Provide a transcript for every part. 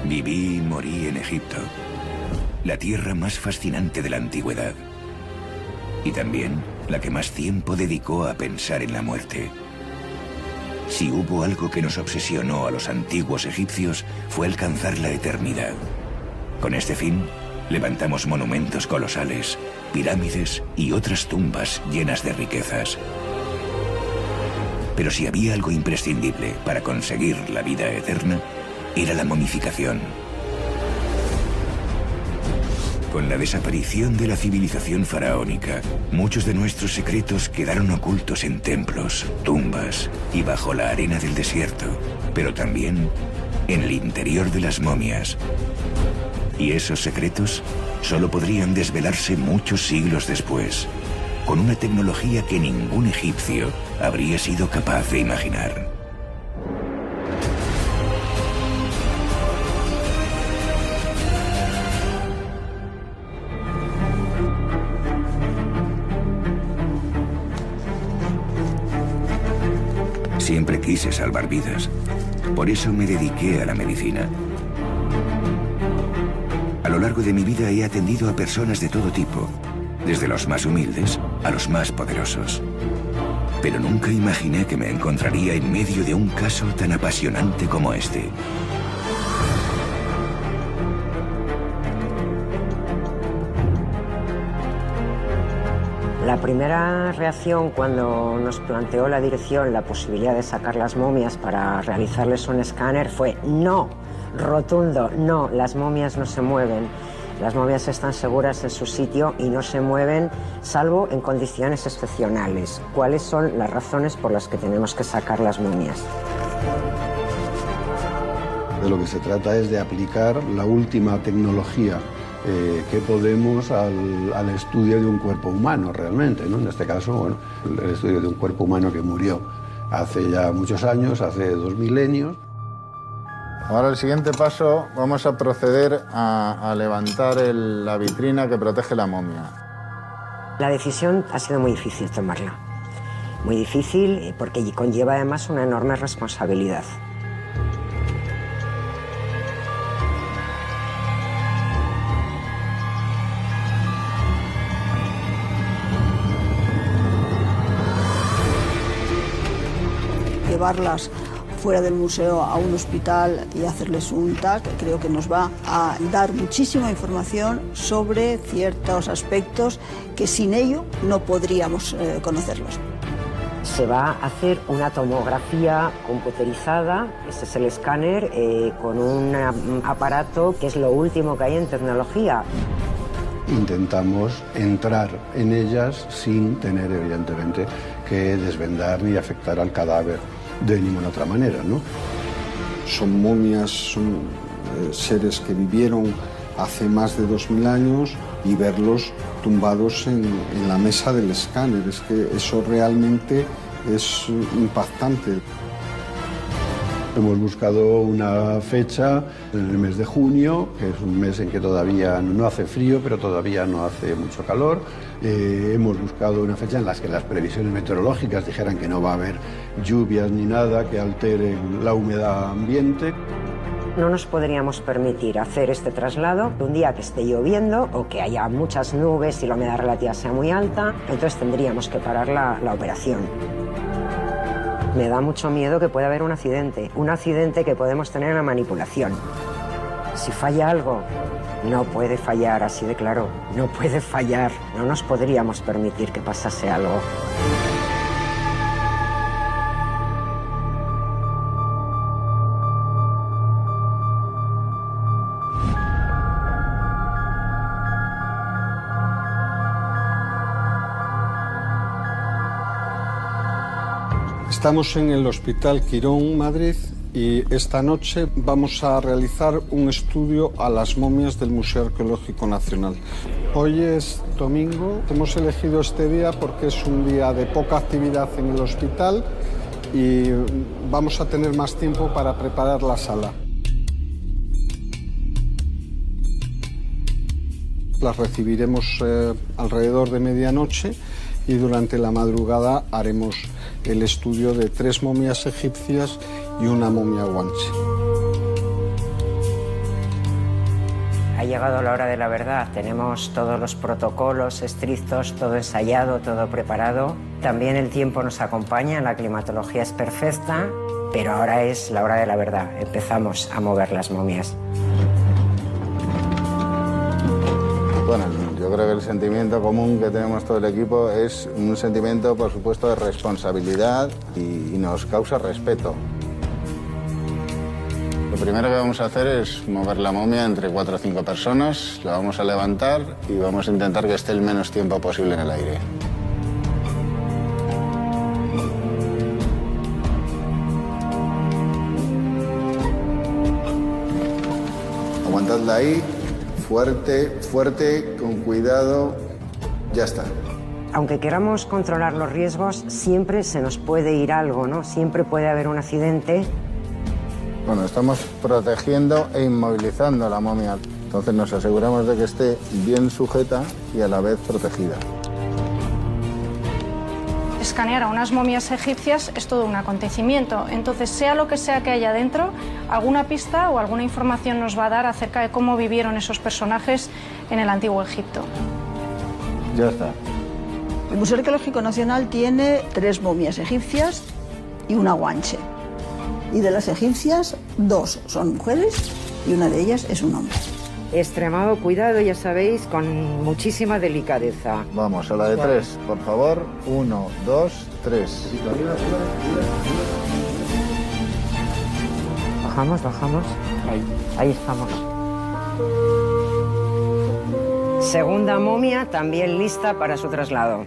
Viví y morí en Egipto, la tierra más fascinante de la antigüedad. Y también la que más tiempo dedicó a pensar en la muerte. Si hubo algo que nos obsesionó a los antiguos egipcios, fue alcanzar la eternidad. Con este fin, levantamos monumentos colosales, pirámides y otras tumbas llenas de riquezas. Pero si había algo imprescindible para conseguir la vida eterna, era la momificación. Con la desaparición de la civilización faraónica, muchos de nuestros secretos quedaron ocultos en templos, tumbas y bajo la arena del desierto, pero también en el interior de las momias. Y esos secretos solo podrían desvelarse muchos siglos después, con una tecnología que ningún egipcio habría sido capaz de imaginar. Siempre quise salvar vidas. Por eso me dediqué a la medicina. A lo largo de mi vida he atendido a personas de todo tipo, desde los más humildes a los más poderosos. Pero nunca imaginé que me encontraría en medio de un caso tan apasionante como este. La primera reacción cuando nos planteó la dirección la posibilidad de sacar las momias para realizarles un escáner fue no, rotundo, no, las momias no se mueven. Las momias están seguras en su sitio y no se mueven salvo en condiciones excepcionales. ¿Cuáles son las razones por las que tenemos que sacar las momias? De lo que se trata es de aplicar la última tecnología que podemos al estudio de un cuerpo humano realmente, ¿no? En este caso, bueno, el estudio de un cuerpo humano que murió hace ya muchos años, hace 2 milenios. Ahora el siguiente paso, vamos a proceder a levantar la vitrina que protege la momia. La decisión ha sido muy difícil tomarla. Muy difícil porque conlleva además una enorme responsabilidad. Llevarlas fuera del museo a un hospital y hacerles un TAC, creo que nos va a dar muchísima información sobre ciertos aspectos que sin ello no podríamos conocerlos. Se va a hacer una tomografía computerizada, ese es el escáner, con un aparato que es lo último que hay en tecnología. Intentamos entrar en ellas sin tener, evidentemente, que desvendar ni afectar al cadáver de ninguna otra manera, ¿no? Son momias, son seres que vivieron hace más de 2000 años y verlos tumbados en la mesa del escáner, es que eso realmente es impactante. Hemos buscado una fecha en el mes de junio, que es un mes en que todavía no hace frío, pero todavía no hace mucho calor. Hemos buscado una fecha en la que las previsiones meteorológicas dijeran que no va a haber lluvias ni nada que alteren la humedad ambiente. No nos podríamos permitir hacer este traslado un día que esté lloviendo o que haya muchas nubes y la humedad relativa sea muy alta, entonces tendríamos que parar la operación. Me da mucho miedo que pueda haber un accidente que podemos tener en la manipulación. Si falla algo, no puede fallar, así de claro, no puede fallar. No nos podríamos permitir que pasase algo. Estamos en el Hospital Quirón, Madrid, y esta noche vamos a realizar un estudio a las momias del Museo Arqueológico Nacional. Hoy es domingo, hemos elegido este día porque es un día de poca actividad en el hospital y vamos a tener más tiempo para preparar la sala. Las recibiremos alrededor de medianoche y durante la madrugada haremos el estudio de 3 momias egipcias y una momia guanche. ha llegado la hora de la verdad. Tenemos todos los protocolos estrictos, todo ensayado, todo preparado. También el tiempo nos acompaña, la climatología es perfecta, pero ahora es la hora de la verdad. Empezamos a mover las momias. Bueno, yo creo que el sentimiento común que tenemos todo el equipo es un sentimiento, por supuesto, de responsabilidad y nos causa respeto. Lo primero que vamos a hacer es mover la momia entre 4 o 5 personas, la vamos a levantar y vamos a intentar que esté el menos tiempo posible en el aire. Aguantadla ahí, fuerte, fuerte, con cuidado, ya está. Aunque queramos controlar los riesgos, siempre se nos puede ir algo, ¿no? Siempre puede haber un accidente. Bueno, estamos protegiendo e inmovilizando la momia. Entonces nos aseguramos de que esté bien sujeta y a la vez protegida. Escanear a unas momias egipcias es todo un acontecimiento. Entonces, sea lo que sea que haya dentro, alguna pista o alguna información nos va a dar acerca de cómo vivieron esos personajes en el Antiguo Egipto. Ya está. El Museo Arqueológico Nacional tiene 3 momias egipcias y una guanche. Y de las egipcias, 2 son mujeres y una de ellas es un hombre. Extremado cuidado, ya sabéis, con muchísima delicadeza. Vamos, a la de 3, por favor. 1, 2, 3. Bajamos. Ahí estamos. Segunda momia, también lista para su traslado.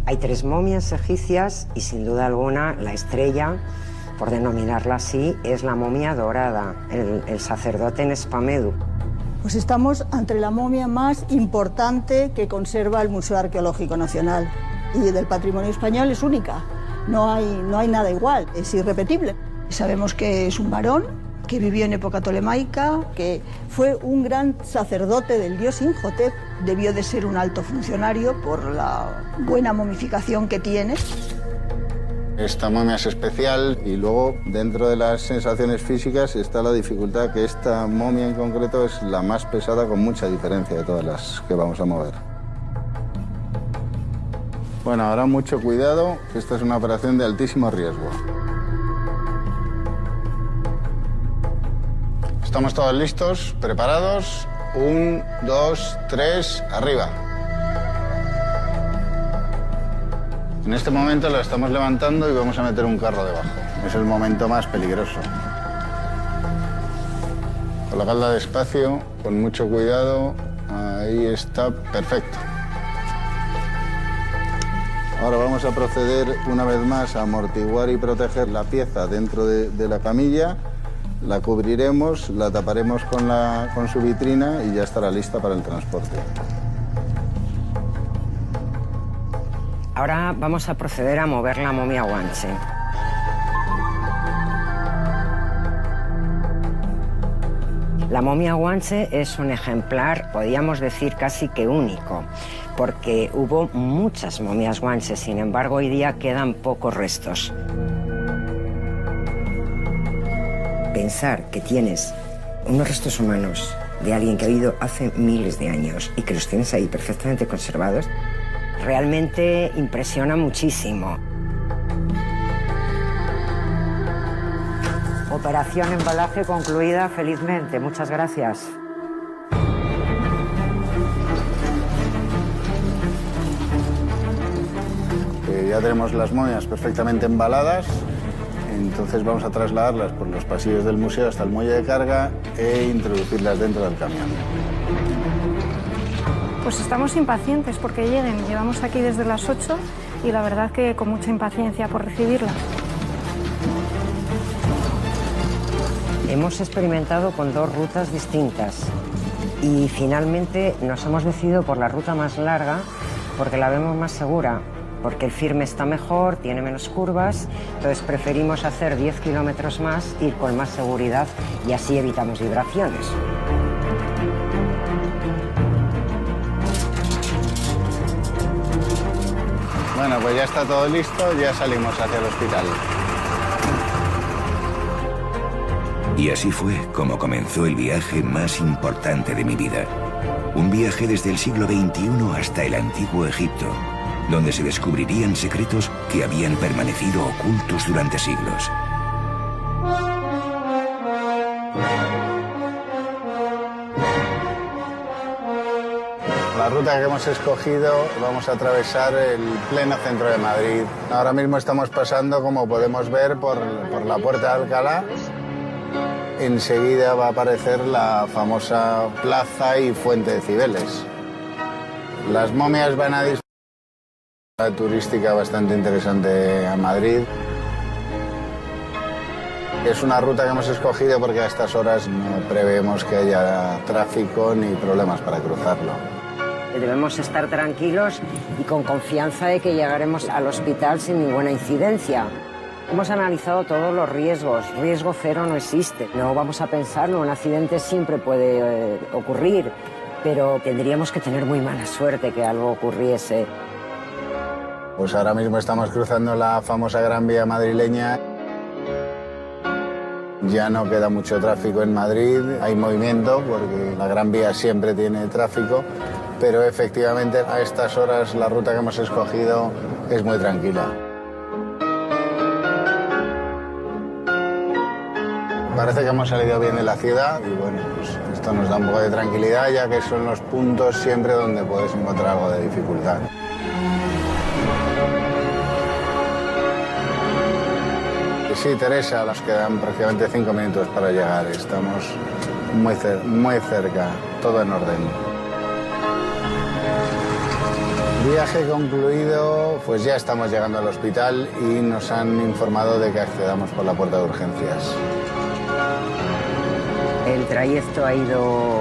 Hay 3 momias egipcias y sin duda alguna la estrella, por denominarla así, es la momia dorada, el sacerdote Nespamedu. Pues estamos ante la momia más importante que conserva el Museo Arqueológico Nacional. Y del patrimonio español es única. No hay nada igual, es irrepetible. Sabemos que es un varón que vivió en época tolemaica, que fue un gran sacerdote del dios Imhotep. Debió de ser un alto funcionario por la buena momificación que tiene. Esta momia es especial y luego dentro de las sensaciones físicas está la dificultad que esta momia en concreto es la más pesada con mucha diferencia de todas las que vamos a mover. Bueno, ahora mucho cuidado, que esta es una operación de altísimo riesgo. ¿Estamos todos listos? ¿Preparados? 1, 2, 3, arriba. En este momento la estamos levantando y vamos a meter un carro debajo. Es el momento más peligroso. Colocadla despacio, con mucho cuidado. Ahí está, perfecto. Ahora vamos a proceder una vez más a amortiguar y proteger la pieza dentro de la camilla. La cubriremos, la taparemos con su vitrina y ya estará lista para el transporte. Ahora vamos a proceder a mover la momia guanche. La momia guanche es un ejemplar, podríamos decir casi que único, porque hubo muchas momias guanches, sin embargo hoy día quedan pocos restos. Pensar que tienes unos restos humanos de alguien que ha vivido hace miles de años y que los tienes ahí perfectamente conservados, realmente impresiona muchísimo. Operación embalaje concluida felizmente. Muchas gracias. Ya tenemos las momias perfectamente embaladas, entonces vamos a trasladarlas por los pasillos del museo hasta el muelle de carga e introducirlas dentro del camión. Pues estamos impacientes porque lleguen. Llevamos aquí desde las 8 y la verdad que con mucha impaciencia por recibirlas. Hemos experimentado con 2 rutas distintas y finalmente nos hemos decidido por la ruta más larga porque la vemos más segura, porque el firme está mejor, tiene menos curvas, entonces preferimos hacer 10 kilómetros más, ir con más seguridad y así evitamos vibraciones. Bueno, pues ya está todo listo, ya salimos hacia el hospital. Y así fue como comenzó el viaje más importante de mi vida. Un viaje desde el siglo XXI hasta el antiguo Egipto, donde se descubrirían secretos que habían permanecido ocultos durante siglos. La ruta que hemos escogido, vamos a atravesar el pleno centro de Madrid. Ahora mismo estamos pasando, como podemos ver, por la Puerta de Alcalá. Enseguida va a aparecer la famosa plaza y fuente de Cibeles. Las momias van a disfrutar de una turística bastante interesante a Madrid. Es una ruta que hemos escogido porque a estas horas no prevemos que haya tráfico ni problemas para cruzarlo. Debemos estar tranquilos y con confianza de que llegaremos al hospital sin ninguna incidencia. Hemos analizado todos los riesgos. Riesgo cero no existe. No vamos a pensarlo, un accidente siempre puede ocurrir, pero tendríamos que tener muy mala suerte que algo ocurriese. Pues ahora mismo estamos cruzando la famosa Gran Vía madrileña. Ya no queda mucho tráfico en Madrid, hay movimiento porque la Gran Vía siempre tiene tráfico, pero efectivamente a estas horas la ruta que hemos escogido es muy tranquila. Parece que hemos salido bien de la ciudad y bueno, pues esto nos da un poco de tranquilidad, ya que son los puntos siempre donde puedes encontrar algo de dificultad. Y sí, Teresa, nos quedan prácticamente 5 minutos para llegar. Estamos muy cerca, todo en orden. Viaje concluido, pues ya estamos llegando al hospital y nos han informado de que accedamos por la puerta de urgencias. El trayecto ha ido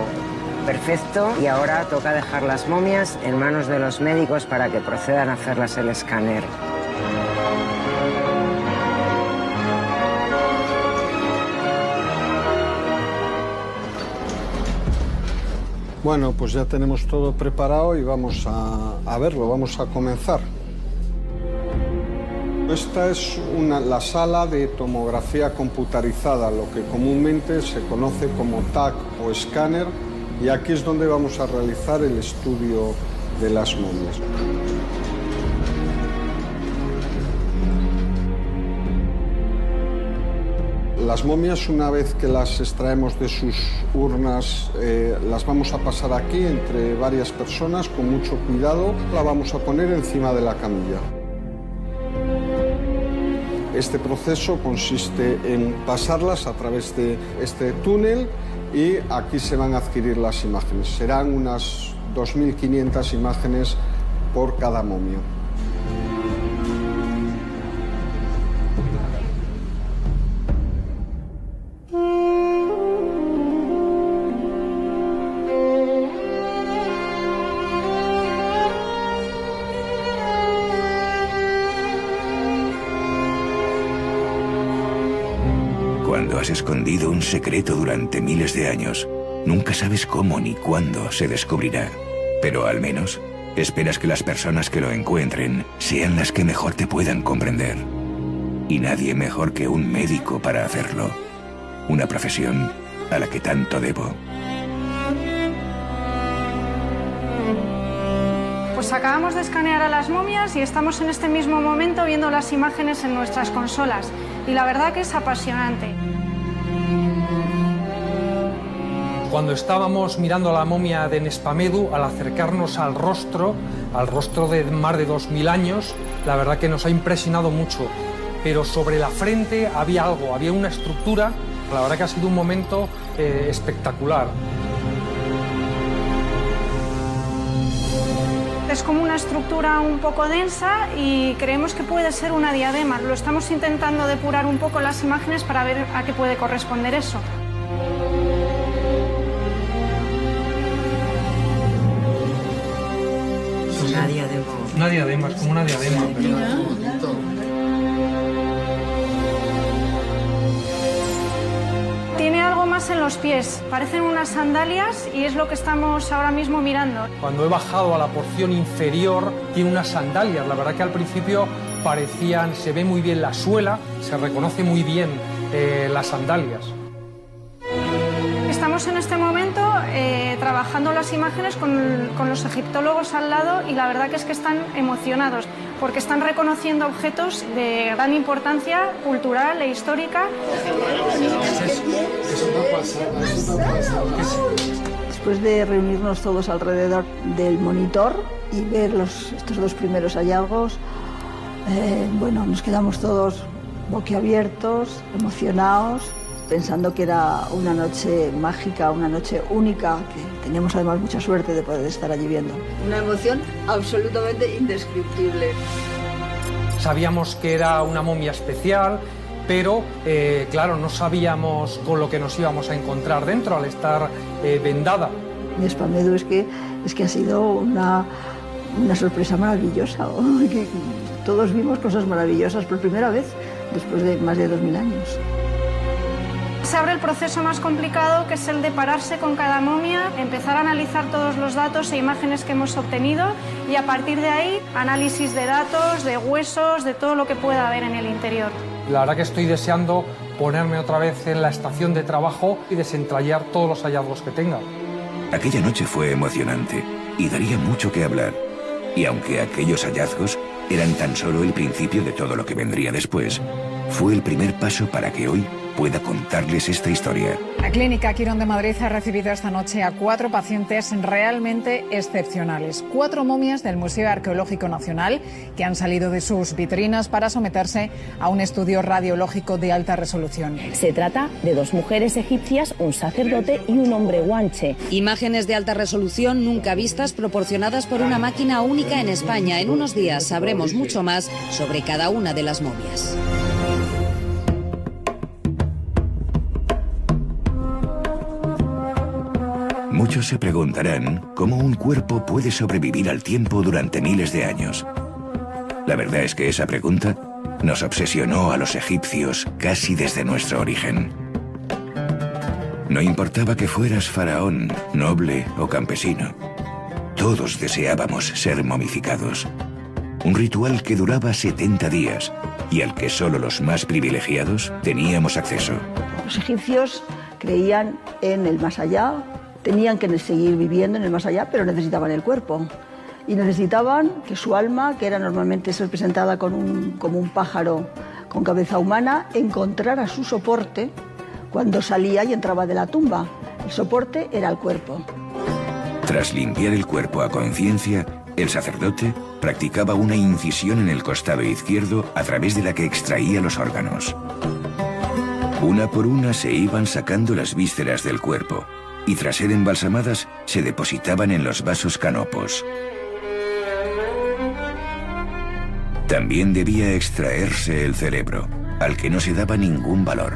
perfecto y ahora toca dejar las momias en manos de los médicos para que procedan a hacerlas el escáner. Bueno, pues ya tenemos todo preparado y vamos a verlo, vamos a comenzar. Esta es la sala de tomografía computarizada, lo que comúnmente se conoce como TAC o escáner, y aquí es donde vamos a realizar el estudio de las momias. Las momias, una vez que las extraemos de sus urnas, las vamos a pasar aquí entre varias personas con mucho cuidado. La vamos a poner encima de la camilla. Este proceso consiste en pasarlas a través de este túnel y aquí se van a adquirir las imágenes. Serán unas 2.500 imágenes por cada momia. Cuando has escondido un secreto durante miles de años, nunca sabes cómo ni cuándo se descubrirá. Pero al menos esperas que las personas que lo encuentren sean las que mejor te puedan comprender. Y nadie mejor que un médico para hacerlo. Una profesión a la que tanto debo. Pues acabamos de escanear a las momias y estamos en este mismo momento viendo las imágenes en nuestras consolas. Y la verdad que es apasionante. Cuando estábamos mirando a la momia de Nespamedu, al acercarnos al rostro de más de 2000 años, la verdad que nos ha impresionado mucho. Pero sobre la frente había algo, había una estructura. La verdad que ha sido un momento espectacular. Es como una estructura un poco densa y creemos que puede ser una diadema. Lo estamos intentando depurar un poco las imágenes para ver a qué puede corresponder eso. Una diadema. Una diadema, es como una diadema. Tiene algo más en los pies, parecen unas sandalias y es lo que estamos ahora mismo mirando. Cuando he bajado a la porción inferior, tiene unas sandalias. La verdad que al principio parecían, se ve muy bien la suela, se reconoce muy bien las sandalias. Estamos en este momento trabajando las imágenes con los egiptólogos al lado y la verdad que es que están emocionados porque están reconociendo objetos de gran importancia cultural e histórica. Después de reunirnos todos alrededor del monitor y ver estos dos primeros hallazgos, nos quedamos todos boquiabiertos, emocionados, pensando que era una noche mágica, una noche única, que teníamos además mucha suerte de poder estar allí viendo. Una emoción absolutamente indescriptible. Sabíamos que era una momia especial, pero claro, no sabíamos con lo que nos íbamos a encontrar dentro al estar vendada. Nespamedú es que ha sido una sorpresa maravillosa. Todos vimos cosas maravillosas por primera vez después de más de 2000 años. Se abre el proceso más complicado, que es el de pararse con cada momia, empezar a analizar todos los datos e imágenes que hemos obtenido y a partir de ahí análisis de datos, de huesos, de todo lo que pueda haber en el interior. La verdad que estoy deseando ponerme otra vez en la estación de trabajo y desentrañar todos los hallazgos que tenga. Aquella noche fue emocionante y daría mucho que hablar. Y aunque aquellos hallazgos eran tan solo el principio de todo lo que vendría después, fue el primer paso para que hoy pueda contarles esta historia. La Clínica Quirón de Madrid ha recibido esta noche a 4 pacientes realmente excepcionales. 4 momias del Museo Arqueológico Nacional que han salido de sus vitrinas para someterse a un estudio radiológico de alta resolución. Se trata de 2 mujeres egipcias, un sacerdote y un hombre guanche. Imágenes de alta resolución nunca vistas, proporcionadas por una máquina única en España. En unos días sabremos mucho más sobre cada una de las momias. Muchos se preguntarán cómo un cuerpo puede sobrevivir al tiempo durante miles de años. La verdad es que esa pregunta nos obsesionó a los egipcios casi desde nuestro origen. No importaba que fueras faraón, noble o campesino. Todos deseábamos ser momificados. Un ritual que duraba 70 días y al que solo los más privilegiados teníamos acceso. Los egipcios creían en el más allá. Tenían que seguir viviendo en el más allá, pero necesitaban el cuerpo. Y necesitaban que su alma, que era normalmente representada como un pájaro con cabeza humana, encontrara su soporte cuando salía y entraba de la tumba. El soporte era el cuerpo. Tras limpiar el cuerpo a conciencia, el sacerdote practicaba una incisión en el costado izquierdo a través de la que extraía los órganos. Una por una se iban sacando las vísceras del cuerpo, y tras ser embalsamadas, se depositaban en los vasos canopos. También debía extraerse el cerebro, al que no se daba ningún valor.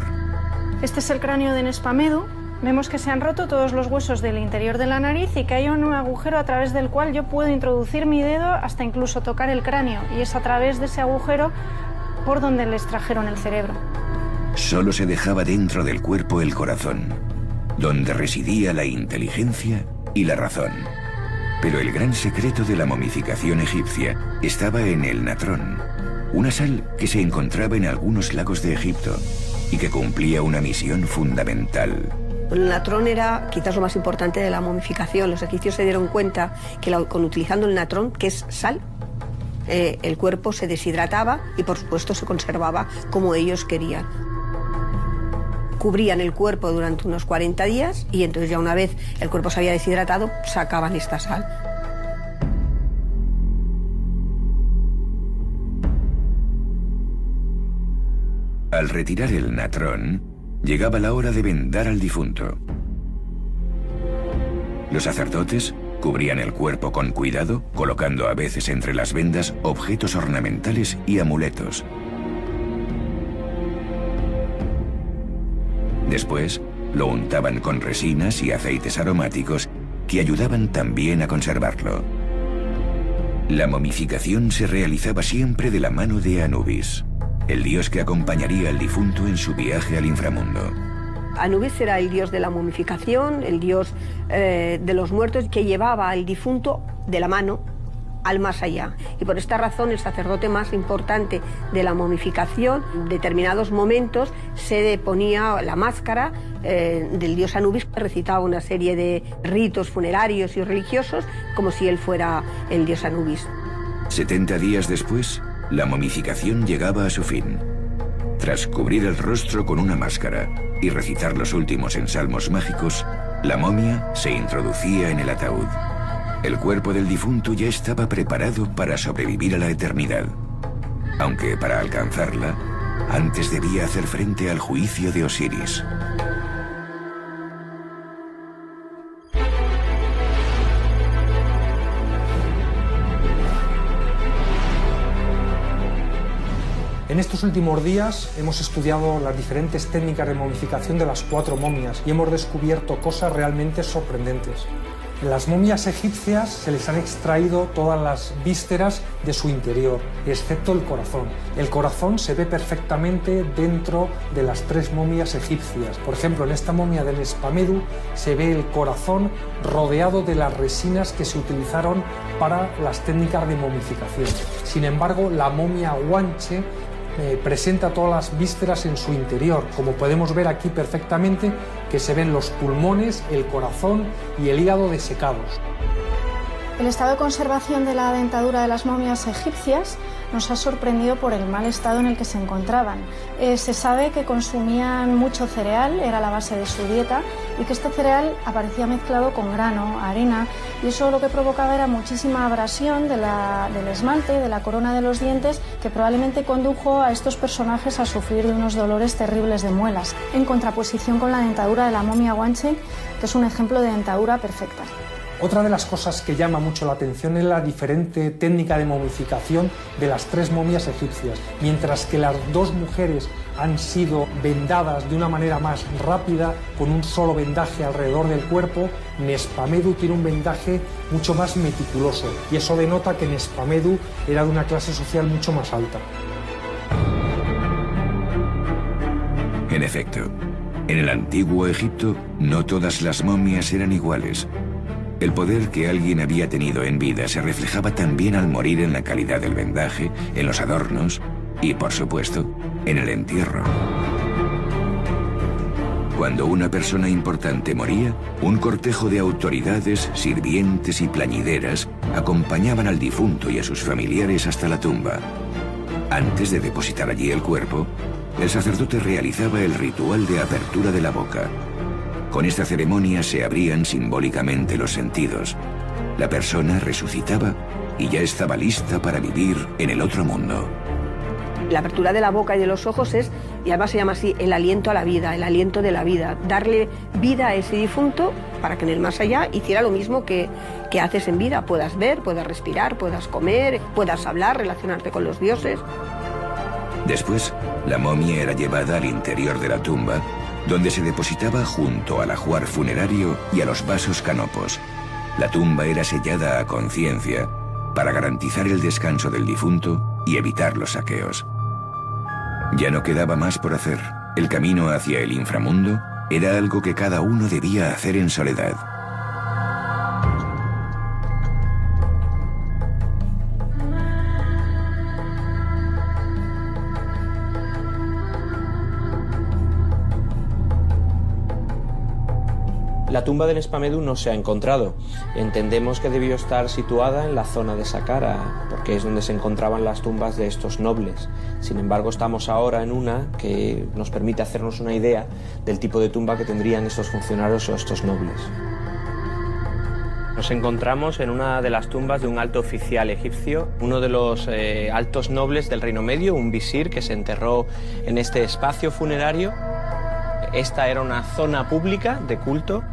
Este es el cráneo de Nespamedú. Vemos que se han roto todos los huesos del interior de la nariz y que hay un agujero a través del cual yo puedo introducir mi dedo hasta incluso tocar el cráneo. Y es a través de ese agujero por donde le extrajeron el cerebro. Solo se dejaba dentro del cuerpo el corazón, donde residía la inteligencia y la razón. Pero el gran secreto de la momificación egipcia estaba en el natrón, una sal que se encontraba en algunos lagos de Egipto y que cumplía una misión fundamental. El natrón era quizás lo más importante de la momificación. Los egipcios se dieron cuenta que utilizando el natrón, que es sal, el cuerpo se deshidrataba y por supuesto se conservaba como ellos querían. Cubrían el cuerpo durante unos 40 días y entonces ya una vez el cuerpo se había deshidratado, sacaban esta sal. Al retirar el natrón, llegaba la hora de vendar al difunto. Los sacerdotes cubrían el cuerpo con cuidado, colocando a veces entre las vendas objetos ornamentales y amuletos. Después, lo untaban con resinas y aceites aromáticos que ayudaban también a conservarlo. La momificación se realizaba siempre de la mano de Anubis, el dios que acompañaría al difunto en su viaje al inframundo. Anubis era el dios de la momificación, el dios de los muertos, que llevaba al difunto de la mano al más allá. Y por esta razón el sacerdote más importante de la momificación, en determinados momentos se ponía la máscara del dios Anubis, que recitaba una serie de ritos funerarios y religiosos como si él fuera el dios Anubis. 70 días después, la momificación llegaba a su fin. Tras cubrir el rostro con una máscara y recitar los últimos ensalmos mágicos, la momia se introducía en el ataúd. El cuerpo del difunto ya estaba preparado para sobrevivir a la eternidad. Aunque para alcanzarla, antes debía hacer frente al juicio de Osiris. En estos últimos días hemos estudiado las diferentes técnicas de momificación de las 4 momias y hemos descubierto cosas realmente sorprendentes. En las momias egipcias se les han extraído todas las vísceras de su interior, excepto el corazón. El corazón se ve perfectamente dentro de las 3 momias egipcias. Por ejemplo, en esta momia del Espamedu se ve el corazón rodeado de las resinas que se utilizaron para las técnicas de momificación. Sin embargo, la momia Guanche presenta todas las vísceras en su interior, como podemos ver aquí perfectamente, que se ven los pulmones, el corazón y el hígado desecados. El estado de conservación de la dentadura de las momias egipcias nos ha sorprendido por el mal estado en el que se encontraban. Se sabe que consumían mucho cereal, era la base de su dieta, y que este cereal aparecía mezclado con grano, arena, y eso lo que provocaba era muchísima abrasión del esmalte, de la corona de los dientes, que probablemente condujo a estos personajes a sufrir de unos dolores terribles de muelas, en contraposición con la dentadura de la momia Guanche, que es un ejemplo de dentadura perfecta. Otra de las cosas que llama mucho la atención es la diferente técnica de momificación de las 3 momias egipcias. Mientras que las 2 mujeres han sido vendadas de una manera más rápida, con un solo vendaje alrededor del cuerpo, Nespamedu tiene un vendaje mucho más meticuloso, y eso denota que Nespamedu era de una clase social mucho más alta. En efecto, en el antiguo Egipto no todas las momias eran iguales. El poder que alguien había tenido en vida se reflejaba también al morir en la calidad del vendaje, en los adornos y, por supuesto, en el entierro. Cuando una persona importante moría, un cortejo de autoridades, sirvientes y plañideras acompañaban al difunto y a sus familiares hasta la tumba. Antes de depositar allí el cuerpo, el sacerdote realizaba el ritual de apertura de la boca. Con esta ceremonia se abrían simbólicamente los sentidos. La persona resucitaba y ya estaba lista para vivir en el otro mundo. La apertura de la boca y de los ojos es, y además se llama así, el aliento a la vida, el aliento de la vida. Darle vida a ese difunto para que en el más allá hiciera lo mismo que haces en vida. Puedas ver, puedas respirar, puedas comer, puedas hablar, relacionarte con los dioses. Después, la momia era llevada al interior de la tumba, donde se depositaba junto al ajuar funerario y a los vasos canopos. La tumba era sellada a conciencia para garantizar el descanso del difunto y evitar los saqueos. Ya no quedaba más por hacer. El camino hacia el inframundo era algo que cada uno debía hacer en soledad. La tumba de Nespamedu no se ha encontrado. Entendemos que debió estar situada en la zona de Saqqara, porque es donde se encontraban las tumbas de estos nobles. Sin embargo, estamos ahora en una que nos permite hacernos una idea del tipo de tumba que tendrían estos funcionarios o estos nobles. Nos encontramos en una de las tumbas de un alto oficial egipcio, uno de los altos nobles del Reino Medio, un visir que se enterró en este espacio funerario. Esta era una zona pública de culto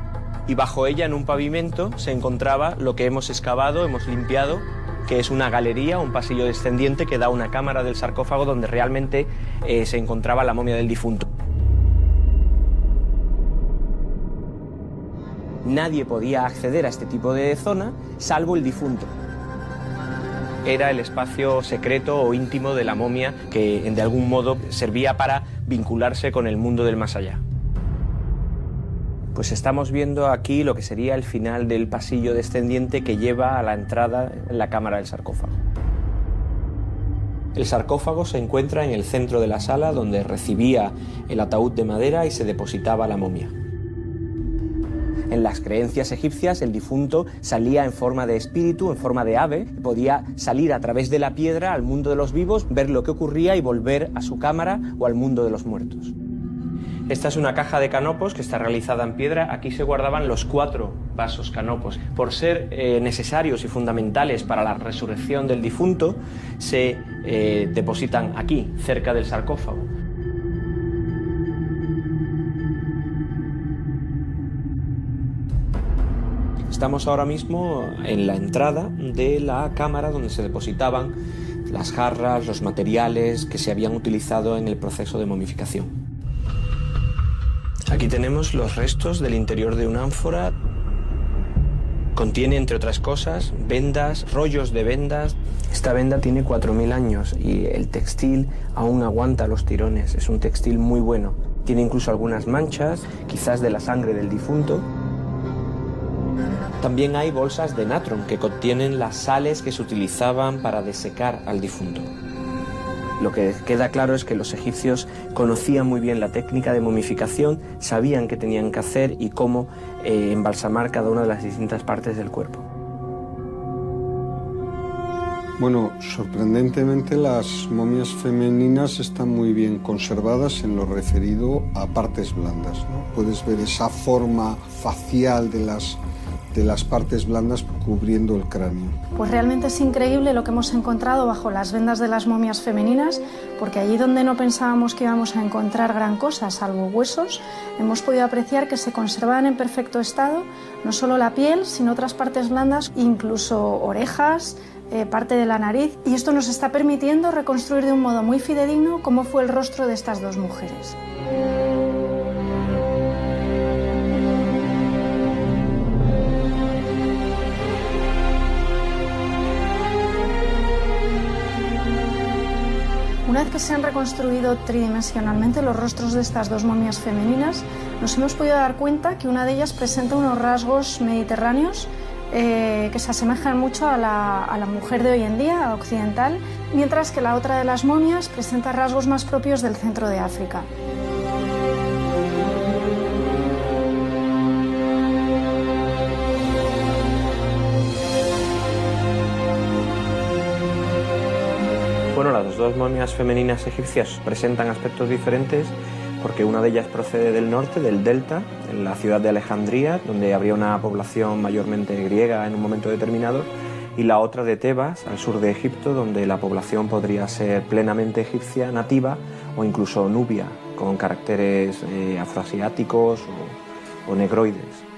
y bajo ella, en un pavimento, se encontraba lo que hemos excavado, hemos limpiado, que es una galería, un pasillo descendiente que da a una cámara del sarcófago donde realmente se encontraba la momia del difunto. Nadie podía acceder a este tipo de zona, salvo el difunto. Era el espacio secreto o íntimo de la momia que, de algún modo, servía para vincularse con el mundo del más allá. Pues estamos viendo aquí lo que sería el final del pasillo descendiente que lleva a la entrada en la cámara del sarcófago. El sarcófago se encuentra en el centro de la sala, donde recibía el ataúd de madera y se depositaba la momia. En las creencias egipcias, el difunto salía en forma de espíritu, en forma de ave, podía salir a través de la piedra al mundo de los vivos, ver lo que ocurría y volver a su cámara o al mundo de los muertos. Esta es una caja de canopos que está realizada en piedra. Aquí se guardaban los 4 vasos canopos. Por ser necesarios y fundamentales para la resurrección del difunto, se depositan aquí, cerca del sarcófago. Estamos ahora mismo en la entrada de la cámara donde se depositaban las jarras, los materiales que se habían utilizado en el proceso de momificación. Aquí tenemos los restos del interior de una ánfora. Contiene, entre otras cosas, vendas, rollos de vendas. Esta venda tiene 4000 años y el textil aún aguanta los tirones. Es un textil muy bueno. Tiene incluso algunas manchas, quizás de la sangre del difunto. También hay bolsas de natron que contienen las sales que se utilizaban para desecar al difunto. Lo que queda claro es que los egipcios conocían muy bien la técnica de momificación, sabían qué tenían que hacer y cómo embalsamar cada una de las distintas partes del cuerpo. Bueno, sorprendentemente las momias femeninas están muy bien conservadas en lo referido a partes blandas, ¿no? Puedes ver esa forma facial de las partes blandas cubriendo el cráneo. Pues realmente es increíble lo que hemos encontrado bajo las vendas de las momias femeninas, porque allí donde no pensábamos que íbamos a encontrar gran cosa, salvo huesos, hemos podido apreciar que se conservaban en perfecto estado no solo la piel, sino otras partes blandas, incluso orejas, parte de la nariz, y esto nos está permitiendo reconstruir de un modo muy fidedigno cómo fue el rostro de estas 2 mujeres. Una vez que se han reconstruido tridimensionalmente los rostros de estas 2 momias femeninas, nos hemos podido dar cuenta que una de ellas presenta unos rasgos mediterráneos que se asemejan mucho a la mujer de hoy en día, occidental, mientras que la otra de las momias presenta rasgos más propios del centro de África. Bueno, las 2 momias femeninas egipcias presentan aspectos diferentes porque una de ellas procede del norte, del delta, en la ciudad de Alejandría, donde habría una población mayormente griega en un momento determinado, y la otra de Tebas, al sur de Egipto, donde la población podría ser plenamente egipcia, nativa, o incluso nubia, con caracteres afroasiáticos o negroides.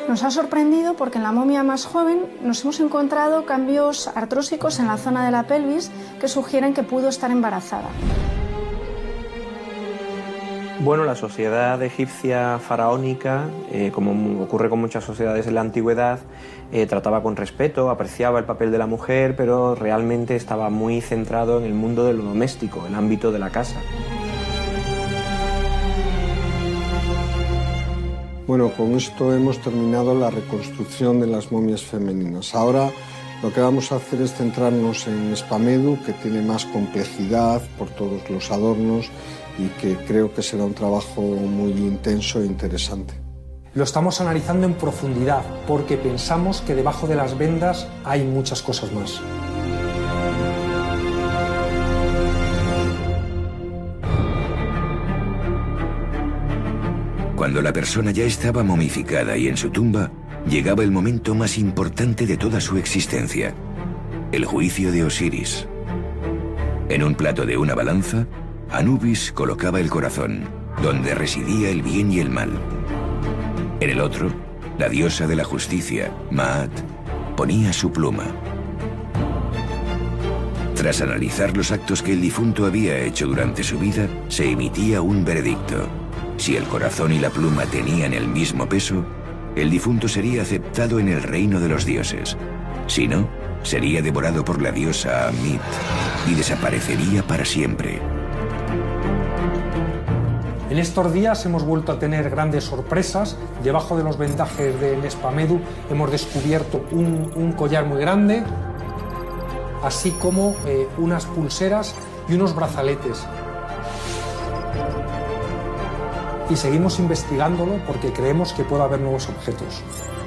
Nos ha sorprendido porque en la momia más joven nos hemos encontrado cambios artrósicos en la zona de la pelvis que sugieren que pudo estar embarazada. Bueno, la sociedad egipcia faraónica, como ocurre con muchas sociedades en la antigüedad, trataba con respeto, apreciaba el papel de la mujer, pero realmente estaba muy centrado en el mundo de lo doméstico, el ámbito de la casa. Bueno, con esto hemos terminado la reconstrucción de las momias femeninas. Ahora lo que vamos a hacer es centrarnos en Spamedu, que tiene más complejidad por todos los adornos y que creo que será un trabajo muy intenso e interesante. Lo estamos analizando en profundidad porque pensamos que debajo de las vendas hay muchas cosas más. Cuando la persona ya estaba momificada y en su tumba, llegaba el momento más importante de toda su existencia, el juicio de Osiris. En un plato de una balanza, Anubis colocaba el corazón, donde residía el bien y el mal. En el otro, la diosa de la justicia, Maat, ponía su pluma. Tras analizar los actos que el difunto había hecho durante su vida, se emitía un veredicto. Si el corazón y la pluma tenían el mismo peso, el difunto sería aceptado en el reino de los dioses. Si no, sería devorado por la diosa Amit y desaparecería para siempre. En estos días hemos vuelto a tener grandes sorpresas. Debajo de los vendajes de Nespamedu hemos descubierto un collar muy grande, así como unas pulseras y unos brazaletes. Y seguimos investigándolo porque creemos que puede haber nuevos objetos.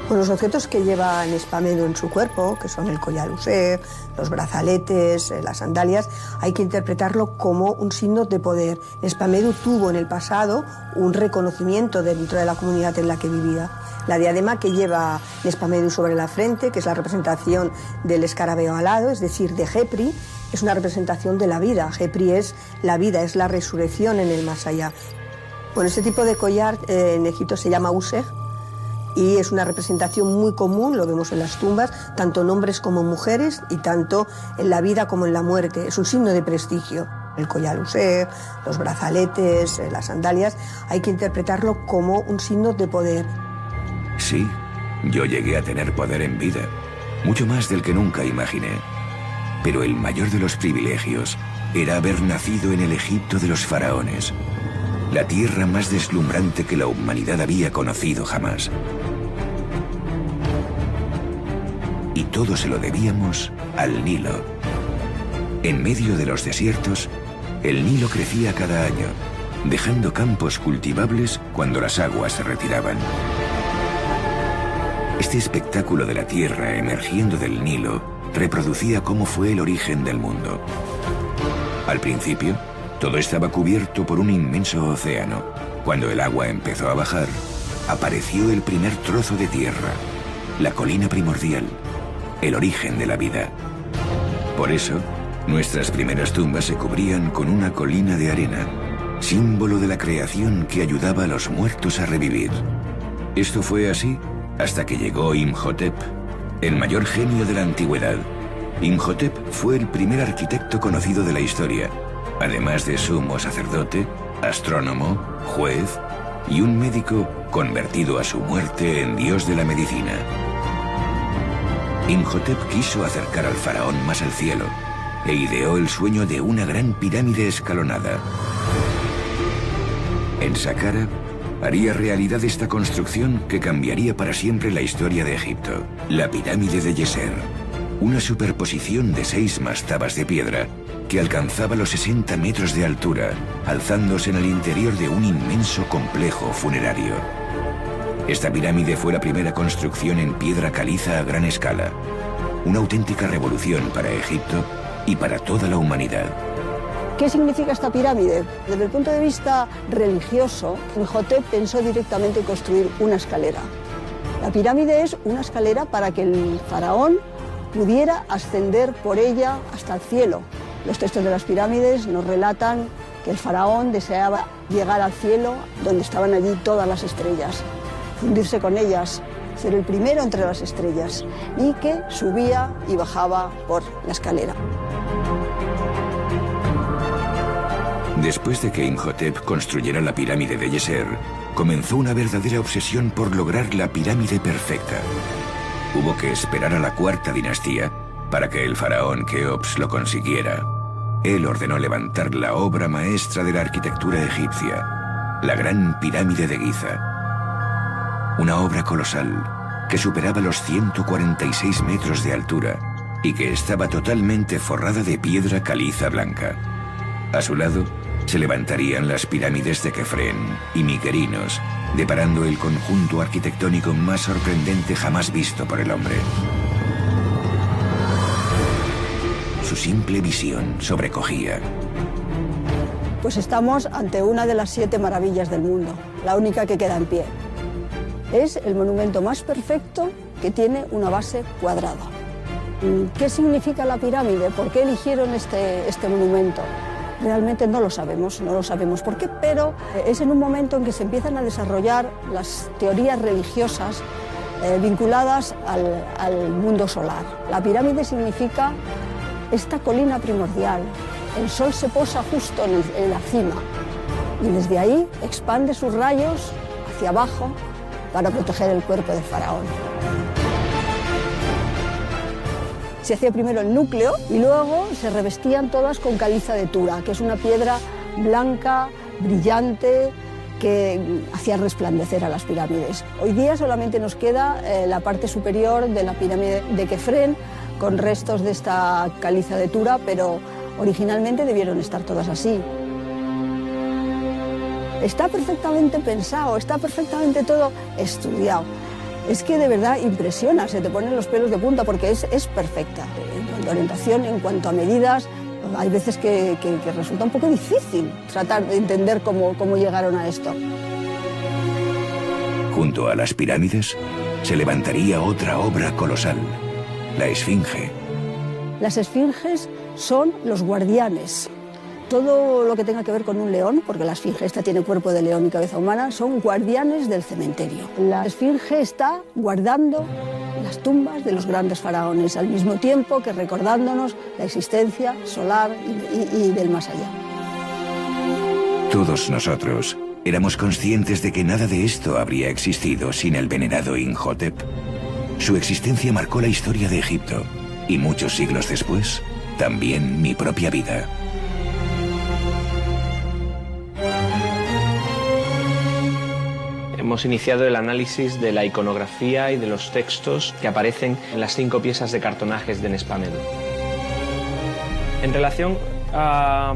Pues los objetos que lleva Nespamedu en su cuerpo, que son el collar User, los brazaletes, las sandalias, hay que interpretarlo como un signo de poder. Nespamedu tuvo en el pasado un reconocimiento dentro de la comunidad en la que vivía. La diadema que lleva Nespamedu sobre la frente, que es la representación del escarabeo alado, es decir, de Khepri, es una representación de la vida. Khepri es la vida, es la resurrección en el más allá. Bueno, este tipo de collar en Egipto se llama User, y es una representación muy común, lo vemos en las tumbas, tanto en hombres como en mujeres, y tanto en la vida como en la muerte. Es un signo de prestigio. El collar User, los brazaletes, las sandalias, hay que interpretarlo como un signo de poder. Sí, yo llegué a tener poder en vida, mucho más del que nunca imaginé. Pero el mayor de los privilegios era haber nacido en el Egipto de los faraones, la tierra más deslumbrante que la humanidad había conocido jamás. Y todo se lo debíamos al Nilo. En medio de los desiertos, el Nilo crecía cada año, dejando campos cultivables cuando las aguas se retiraban. Este espectáculo de la tierra emergiendo del Nilo reproducía cómo fue el origen del mundo. Al principio, todo estaba cubierto por un inmenso océano. Cuando el agua empezó a bajar, apareció el primer trozo de tierra, la colina primordial, el origen de la vida. Por eso, nuestras primeras tumbas se cubrían con una colina de arena, símbolo de la creación que ayudaba a los muertos a revivir. Esto fue así hasta que llegó Imhotep, el mayor genio de la antigüedad. Imhotep fue el primer arquitecto conocido de la historia, además de sumo sacerdote, astrónomo, juez y un médico convertido a su muerte en dios de la medicina. Imhotep quiso acercar al faraón más al cielo e ideó el sueño de una gran pirámide escalonada. En Saqqara haría realidad esta construcción que cambiaría para siempre la historia de Egipto, la pirámide de Djeser, una superposición de 6 mastabas de piedra que alcanzaba los 60 metros de altura, alzándose en el interior de un inmenso complejo funerario. Esta pirámide fue la primera construcción en piedra caliza a gran escala, una auténtica revolución para Egipto y para toda la humanidad. ¿Qué significa esta pirámide? Desde el punto de vista religioso, Imhotep pensó directamente en construir una escalera. La pirámide es una escalera para que el faraón pudiera ascender por ella hasta el cielo. Los textos de las pirámides nos relatan que el faraón deseaba llegar al cielo donde estaban allí todas las estrellas, fundirse con ellas, ser el primero entre las estrellas, y que subía y bajaba por la escalera. Después de que Imhotep construyera la pirámide de Djeser, comenzó una verdadera obsesión por lograr la pirámide perfecta. Hubo que esperar a la 4ª dinastía para que el faraón Keops lo consiguiera. Él ordenó levantar la obra maestra de la arquitectura egipcia, la Gran Pirámide de Giza. Una obra colosal que superaba los 146 metros de altura y que estaba totalmente forrada de piedra caliza blanca. A su lado se levantarían las pirámides de Kefren y Mykerinos, deparando el conjunto arquitectónico más sorprendente jamás visto por el hombre. Su simple visión sobrecogía. Pues estamos ante una de las 7 maravillas del mundo, la única que queda en pie. Es el monumento más perfecto que tiene una base cuadrada. ¿Qué significa la pirámide? ¿Por qué eligieron este monumento? Realmente no lo sabemos por qué, pero es en un momento en que se empiezan a desarrollar las teorías religiosas vinculadas al mundo solar. La pirámide significa esta colina primordial. El sol se posa justo en la cima y desde ahí expande sus rayos hacia abajo para proteger el cuerpo del faraón. Se hacía primero el núcleo y luego se revestían todas con caliza de Tura, que es una piedra blanca, brillante, que hacía resplandecer a las pirámides. Hoy día solamente nos queda la parte superior de la pirámide de Kefren, con restos de esta caliza de Tura, pero originalmente debieron estar todas así. Está perfectamente pensado, está perfectamente todo estudiado. Es que de verdad impresiona, se te ponen los pelos de punta porque es perfecta. En cuanto a orientación, en cuanto a medidas, hay veces que resulta un poco difícil tratar de entender cómo llegaron a esto. Junto a las pirámides se levantaría otra obra colosal, la Esfinge. Las esfinges son los guardianes. Todo lo que tenga que ver con un león, porque la esfinge esta tiene cuerpo de león y cabeza humana, son guardianes del cementerio. La esfinge está guardando las tumbas de los grandes faraones, al mismo tiempo que recordándonos la existencia solar y del más allá. Todos nosotros éramos conscientes de que nada de esto habría existido sin el venerado Imhotep. Su existencia marcó la historia de Egipto y muchos siglos después, también mi propia vida. Hemos iniciado el análisis de la iconografía y de los textos que aparecen en las 5 piezas de cartonajes de Nespamedu. En relación a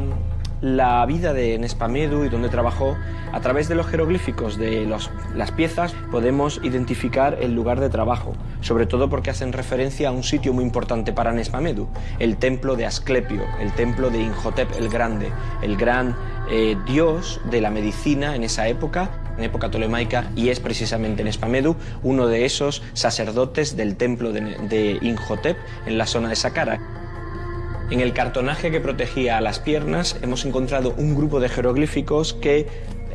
la vida de Nespamedu y donde trabajó, a través de los jeroglíficos de las piezas podemos identificar el lugar de trabajo, sobre todo porque hacen referencia a un sitio muy importante para Nespamedu, el templo de Asclepio, el templo de Imhotep el Grande, el gran dios de la medicina en esa época, en época tolemaica, y es precisamente Nespamedu uno de esos sacerdotes del templo de Imhotep en la zona de Saqqara. En el cartonaje que protegía a las piernas hemos encontrado un grupo de jeroglíficos que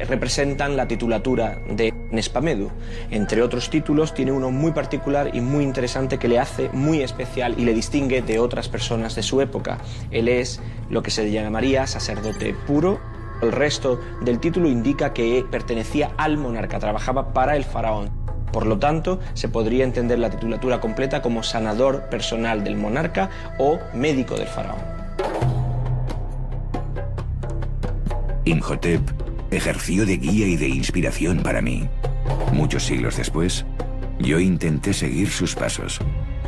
representan la titulatura de Nespamedu. Entre otros títulos tiene uno muy particular y muy interesante que le hace muy especial y le distingue de otras personas de su época. Él es lo que se llamaría sacerdote puro. El resto del título indica que pertenecía al monarca, trabajaba para el faraón. Por lo tanto, se podría entender la titulatura completa como sanador personal del monarca o médico del faraón. Imhotep ejerció de guía y de inspiración para mí. Muchos siglos después, yo intenté seguir sus pasos.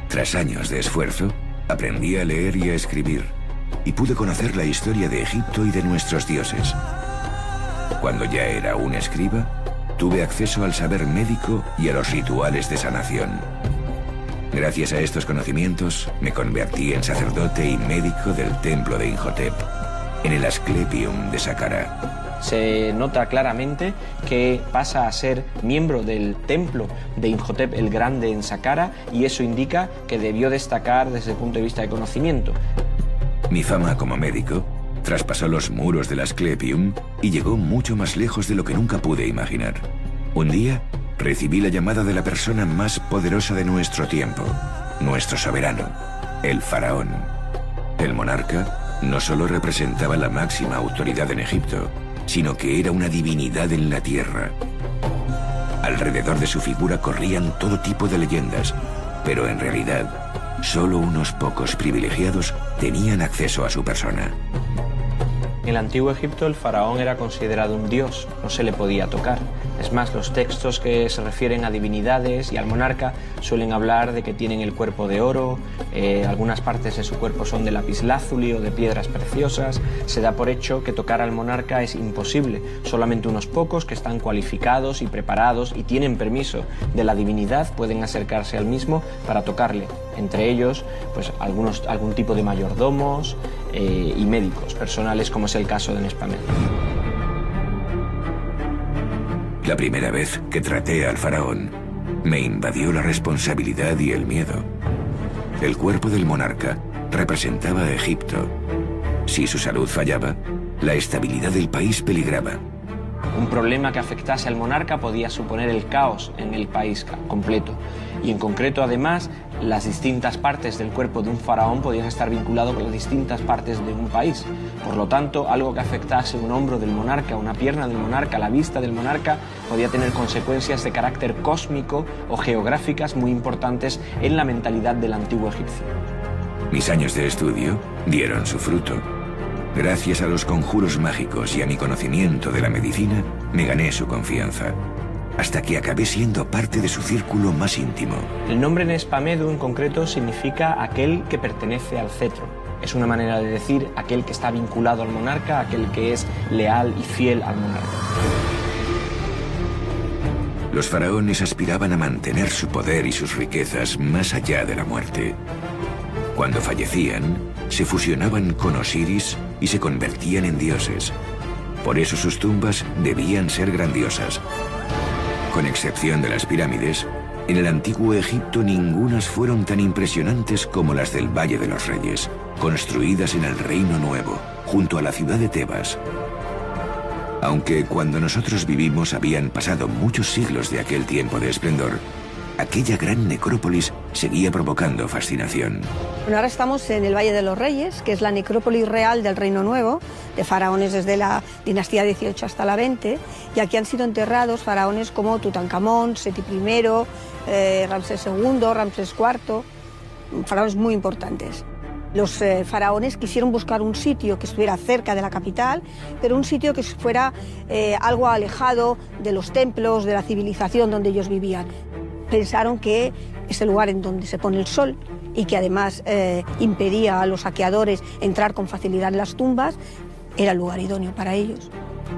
Tras años de esfuerzo, aprendí a leer y a escribir, y pude conocer la historia de Egipto y de nuestros dioses. Cuando ya era un escriba, tuve acceso al saber médico y a los rituales de sanación. Gracias a estos conocimientos, me convertí en sacerdote y médico del templo de Imhotep, en el Asclepium de Saqqara. Se nota claramente que pasa a ser miembro del templo de Imhotep el Grande en Saqqara, y eso indica que debió destacar desde el punto de vista de conocimiento. Mi fama como médico traspasó los muros del Asclepium y llegó mucho más lejos de lo que nunca pude imaginar. Un día recibí la llamada de la persona más poderosa de nuestro tiempo, nuestro soberano, el faraón. El monarca no solo representaba la máxima autoridad en Egipto, sino que era una divinidad en la tierra. Alrededor de su figura corrían todo tipo de leyendas, pero en realidad solo unos pocos privilegiados tenían acceso a su persona. En el antiguo Egipto el faraón era considerado un dios, no se le podía tocar. Es más, los textos que se refieren a divinidades y al monarca suelen hablar de que tienen el cuerpo de oro, algunas partes de su cuerpo son de lapislázuli o de piedras preciosas. Se da por hecho que tocar al monarca es imposible, solamente unos pocos que están cualificados y preparados y tienen permiso de la divinidad pueden acercarse al mismo para tocarle. Entre ellos, pues algún tipo de mayordomos y médicos personales, como es el caso de Nespamedu. La primera vez que traté al faraón, me invadió la responsabilidad y el miedo. El cuerpo del monarca representaba a Egipto. Si su salud fallaba, la estabilidad del país peligraba. Un problema que afectase al monarca podía suponer el caos en el país completo. Y en concreto, además, las distintas partes del cuerpo de un faraón podían estar vinculadas con las distintas partes de un país. Por lo tanto, algo que afectase un hombro del monarca, una pierna del monarca, la vista del monarca, podía tener consecuencias de carácter cósmico o geográficas muy importantes en la mentalidad del antiguo egipcio. Mis años de estudio dieron su fruto. Gracias a los conjuros mágicos y a mi conocimiento de la medicina, me gané su confianza, hasta que acabé siendo parte de su círculo más íntimo. El nombre Nespamedu en concreto significa aquel que pertenece al cetro. Es una manera de decir aquel que está vinculado al monarca, aquel que es leal y fiel al monarca. Los faraones aspiraban a mantener su poder y sus riquezas más allá de la muerte. Cuando fallecían, se fusionaban con Osiris y se convertían en dioses. Por eso sus tumbas debían ser grandiosas. Con excepción de las pirámides, en el antiguo Egipto ningunas fueron tan impresionantes como las del Valle de los Reyes, construidas en el Reino Nuevo, junto a la ciudad de Tebas. Aunque cuando nosotros vivimos habían pasado muchos siglos de aquel tiempo de esplendor, aquella gran necrópolis seguía provocando fascinación. Bueno, ahora estamos en el Valle de los Reyes, que es la necrópolis real del Reino Nuevo, de faraones desde la dinastía 18 hasta la 20, y aquí han sido enterrados faraones como Tutankamón, Seti I, Ramsés II, Ramsés IV, faraones muy importantes. Los faraones quisieron buscar un sitio que estuviera cerca de la capital, pero un sitio que fuera algo alejado de los templos, de la civilización donde ellos vivían. Pensaron que ese lugar en donde se pone el sol y que además impedía a los saqueadores entrar con facilidad en las tumbas, era el lugar idóneo para ellos.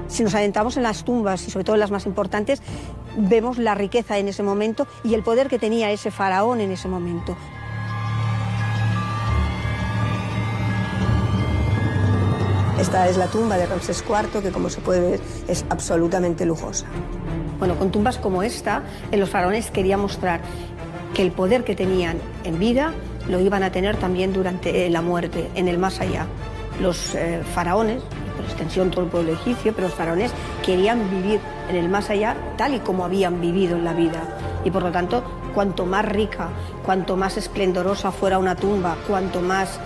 Si nos adentramos en las tumbas y sobre todo en las más importantes, vemos la riqueza en ese momento y el poder que tenía ese faraón en ese momento. Esta es la tumba de Ramsés IV, que como se puede ver es absolutamente lujosa. Bueno, con tumbas como esta, los faraones querían mostrar que el poder que tenían en vida lo iban a tener también durante la muerte, en el más allá. Los faraones, por extensión todo el pueblo egipcio, pero los faraones querían vivir en el más allá tal y como habían vivido en la vida. Y por lo tanto, cuanto más rica, cuanto más esplendorosa fuera una tumba, cuanto más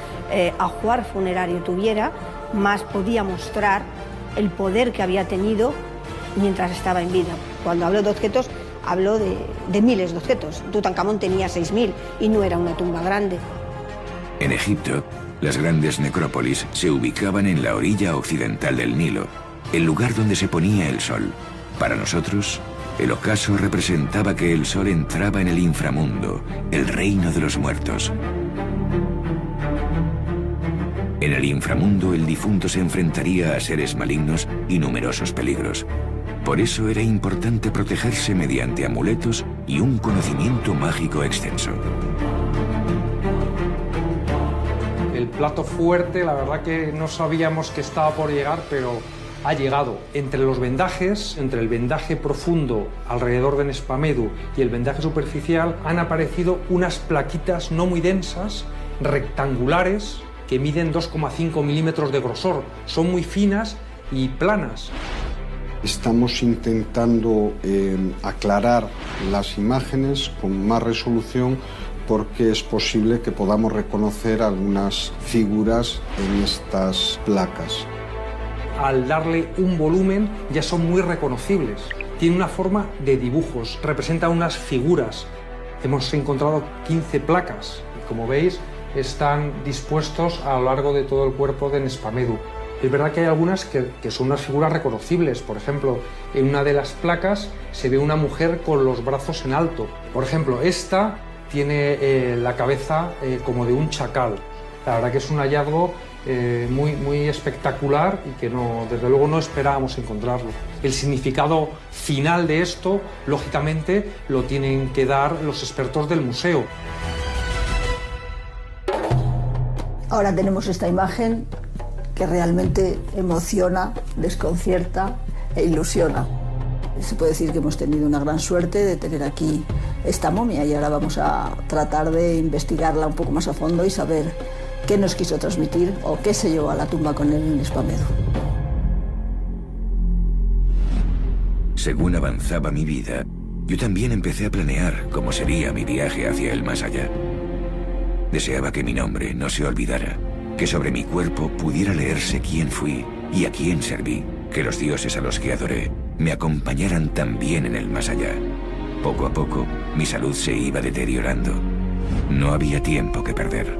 ajuar funerario tuviera, más podía mostrar el poder que había tenido mientras estaba en vida. Cuando hablo de objetos, hablo de miles de objetos. Tutankamón tenía 6.000 y no era una tumba grande. En Egipto, las grandes necrópolis se ubicaban en la orilla occidental del Nilo, el lugar donde se ponía el sol. Para nosotros, el ocaso representaba que el sol entraba en el inframundo, el reino de los muertos. En el inframundo, el difunto se enfrentaría a seres malignos y numerosos peligros. Por eso era importante protegerse mediante amuletos y un conocimiento mágico extenso. El plato fuerte, la verdad que no sabíamos que estaba por llegar, pero ha llegado. Entre los vendajes, entre el vendaje profundo alrededor de Nespamedu y el vendaje superficial, han aparecido unas plaquitas no muy densas, rectangulares, que miden 2,5 milímetros de grosor. Son muy finas y planas. Estamos intentando aclarar las imágenes con más resolución porque es posible que podamos reconocer algunas figuras en estas placas. Al darle un volumen ya son muy reconocibles. Tiene una forma de dibujos, representa unas figuras. Hemos encontrado 15 placas y como veis están dispuestos a lo largo de todo el cuerpo de Nespamedu. Es verdad que hay algunas que son unas figuras reconocibles. Por ejemplo, en una de las placas se ve una mujer con los brazos en alto. Por ejemplo, esta tiene la cabeza como de un chacal. La verdad que es un hallazgo muy espectacular y que desde luego no esperábamos encontrarlo. El significado final de esto, lógicamente, lo tienen que dar los expertos del museo. Ahora tenemos esta imagen que realmente emociona, desconcierta e ilusiona. Se puede decir que hemos tenido una gran suerte de tener aquí esta momia y ahora vamos a tratar de investigarla un poco más a fondo y saber qué nos quiso transmitir o qué se llevó a la tumba con él en Nespamedu. Según avanzaba mi vida, yo también empecé a planear cómo sería mi viaje hacia el más allá. Deseaba que mi nombre no se olvidara, que sobre mi cuerpo pudiera leerse quién fui y a quién serví, que los dioses a los que adoré me acompañaran también en el más allá. Poco a poco, mi salud se iba deteriorando. No había tiempo que perder.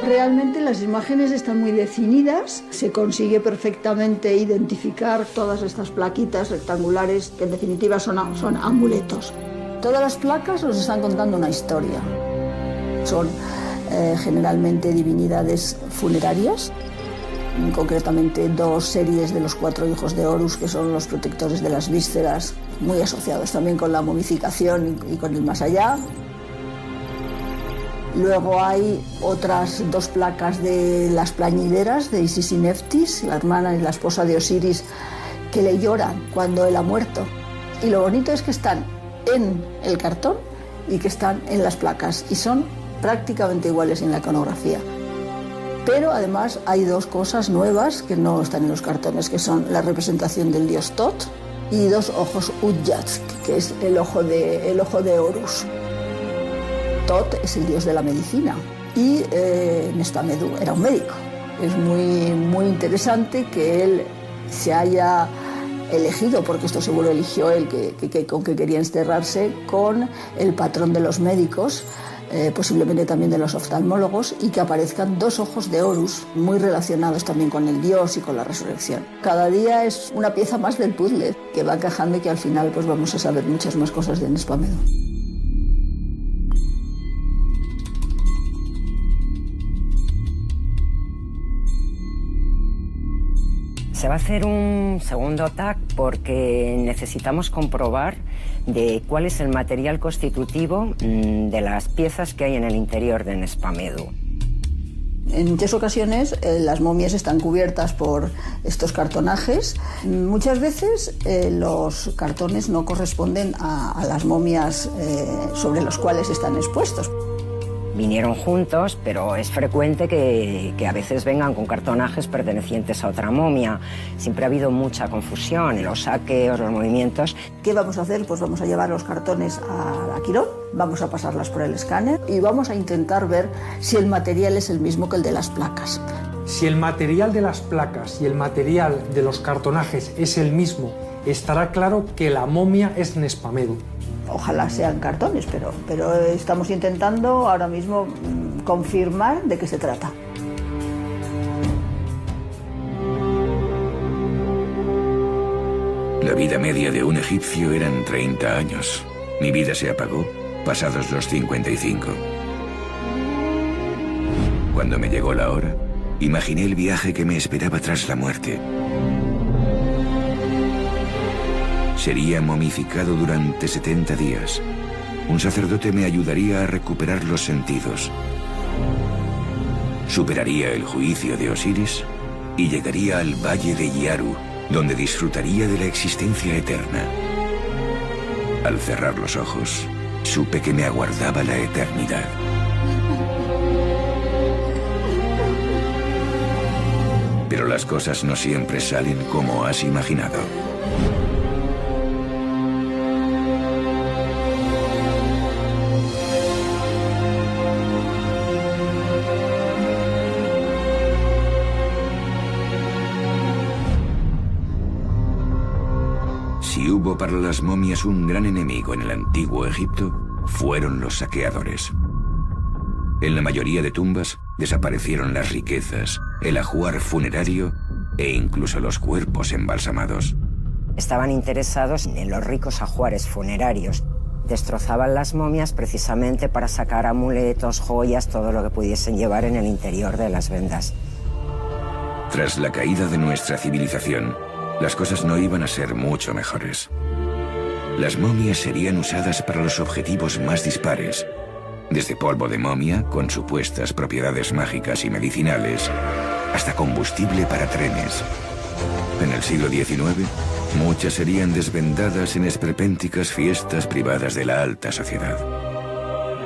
Realmente las imágenes están muy definidas, se consigue perfectamente identificar todas estas plaquitas rectangulares que en definitiva son amuletos. Todas las placas nos están contando una historia. Son generalmente divinidades funerarias, concretamente 2 series de los 4 hijos de Horus, que son los protectores de las vísceras, muy asociados también con la momificación y con el más allá. Luego hay otras 2 placas de las plañideras de Isis y Neftis, la hermana y la esposa de Osiris, que le lloran cuando él ha muerto. Y lo bonito es que están en el cartón y que están en las placas, y son prácticamente iguales en la iconografía. Pero además hay 2 cosas nuevas que no están en los cartones, que son la representación del dios Tot y 2 ojos Udjats, que es el ojo de Horus. Tot es el dios de la medicina y Nespamedú era un médico. Es muy interesante que él se haya elegido, porque esto seguro eligió él, con que quería enterrarse con el patrón de los médicos, posiblemente también de los oftalmólogos, y que aparezcan 2 ojos de Horus muy relacionados también con el dios y con la resurrección. Cada día es una pieza más del puzzle que va encajando y que al final pues vamos a saber muchas más cosas de Nespamedú. Se va a hacer un segundo TAC porque necesitamos comprobar de cuál es el material constitutivo de las piezas que hay en el interior de Nespamedú. En muchas ocasiones las momias están cubiertas por estos cartonajes. Muchas veces los cartones no corresponden a las momias sobre los cuales están expuestos. Vinieron juntos, pero es frecuente que a veces vengan con cartonajes pertenecientes a otra momia. Siempre ha habido mucha confusión en los saqueos, los movimientos. ¿Qué vamos a hacer? Pues vamos a llevar los cartones a Quirón, vamos a pasarlas por el escáner y vamos a intentar ver si el material es el mismo que el de las placas. Si el material de las placas y el material de los cartonajes es el mismo, estará claro que la momia es Nespamedú. Ojalá sean cartones, pero estamos intentando ahora mismo confirmar de qué se trata. La vida media de un egipcio eran 30 años. Mi vida se apagó pasados los 55. Cuando me llegó la hora, imaginé el viaje que me esperaba tras la muerte. Sería momificado durante 70 días. Un sacerdote me ayudaría a recuperar los sentidos. Superaría el juicio de Osiris y llegaría al valle de Yaru, donde disfrutaría de la existencia eterna. Al cerrar los ojos, supe que me aguardaba la eternidad. Pero las cosas no siempre salen como has imaginado. Si hubo para las momias un gran enemigo en el antiguo Egipto, fueron los saqueadores. En la mayoría de tumbas desaparecieron las riquezas, el ajuar funerario e incluso los cuerpos embalsamados. Estaban interesados en los ricos ajuares funerarios. Destrozaban las momias precisamente para sacar amuletos, joyas, todo lo que pudiesen llevar en el interior de las vendas. Tras la caída de nuestra civilización, las cosas no iban a ser mucho mejores. Las momias serían usadas para los objetivos más dispares, desde polvo de momia, con supuestas propiedades mágicas y medicinales, hasta combustible para trenes. En el siglo XIX, muchas serían desvendadas en esperpénticas fiestas privadas de la alta sociedad.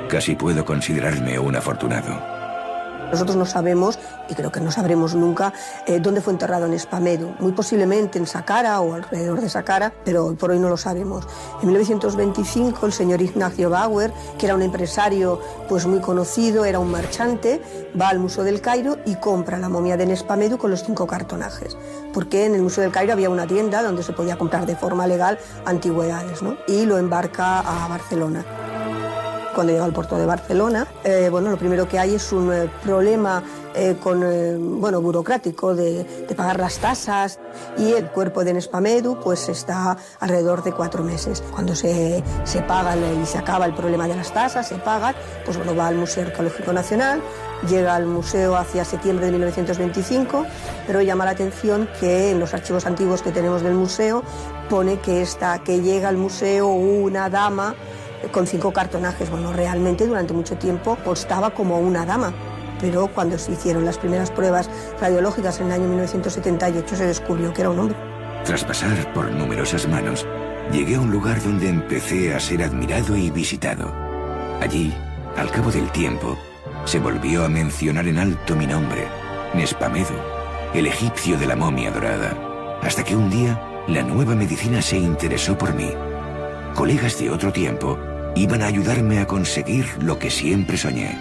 Casi puedo considerarme un afortunado. Nosotros no sabemos, y creo que no sabremos nunca, dónde fue enterrado Nespamedú. Muy posiblemente en Saqqara o alrededor de Saqqara, pero por hoy no lo sabemos. En 1925 el señor Ignacio Bauer, que era un empresario pues muy conocido, era un marchante, va al Museo del Cairo y compra la momia de Nespamedú con los 5 cartonajes. Porque en el Museo del Cairo había una tienda donde se podía comprar de forma legal antigüedades, ¿no? Y lo embarca a Barcelona. Cuando llega al puerto de Barcelona, lo primero que hay es un problema burocrático de pagar las tasas, y el cuerpo de Nespamedu pues está alrededor de 4 meses. Cuando se paga y se acaba el problema de las tasas, se pagan, pues va al Museo Arqueológico Nacional, llega al museo hacia septiembre de 1925, pero llama la atención que en los archivos antiguos que tenemos del museo pone que llega al museo una dama con 5 cartonajes. Bueno, realmente durante mucho tiempo constaba como una dama, pero cuando se hicieron las primeras pruebas radiológicas en el año 1978 se descubrió que era un hombre. Tras pasar por numerosas manos, llegué a un lugar donde empecé a ser admirado y visitado. Allí, al cabo del tiempo, se volvió a mencionar en alto mi nombre, Nespamedu, el egipcio de la momia dorada, hasta que un día la nueva medicina se interesó por mí. Colegas de otro tiempo iban a ayudarme a conseguir lo que siempre soñé.